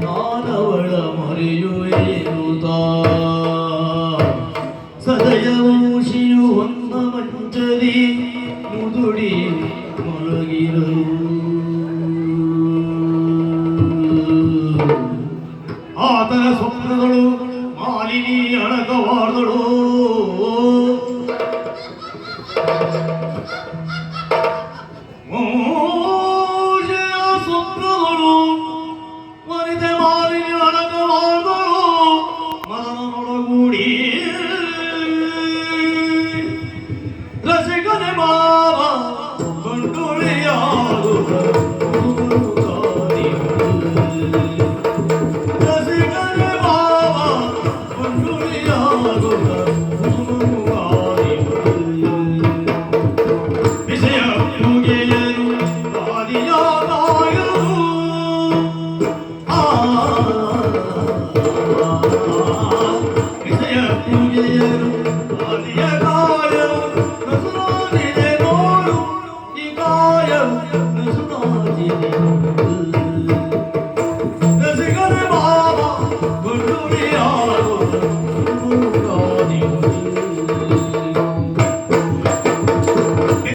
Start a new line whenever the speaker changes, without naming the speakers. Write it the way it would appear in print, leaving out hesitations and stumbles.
ನಾನವಳ ಮರೆಯುವೇನುತಾ ಸದಯವಂಶಿಯು ಹೊನ್ನ ಮಂಚದಿ ಮುದುಡಿ ಮಲಗಿರಲು ಆತನ ಸ್ವಪ್ನಗಳು ಮಾಲಿನಿ ಅಣಕವಾದಳು ಸ್ವಪ್ನಗಳು ಮರಿದೆ ಮಾಲಿನಿ ಅಣಕವಾದಳು ಮನನೊಳಗೂಡಿ ರಸಿಕನೆ ಮಾವ ಗಂಟುಳಿಯಾಗುತ್ತ Good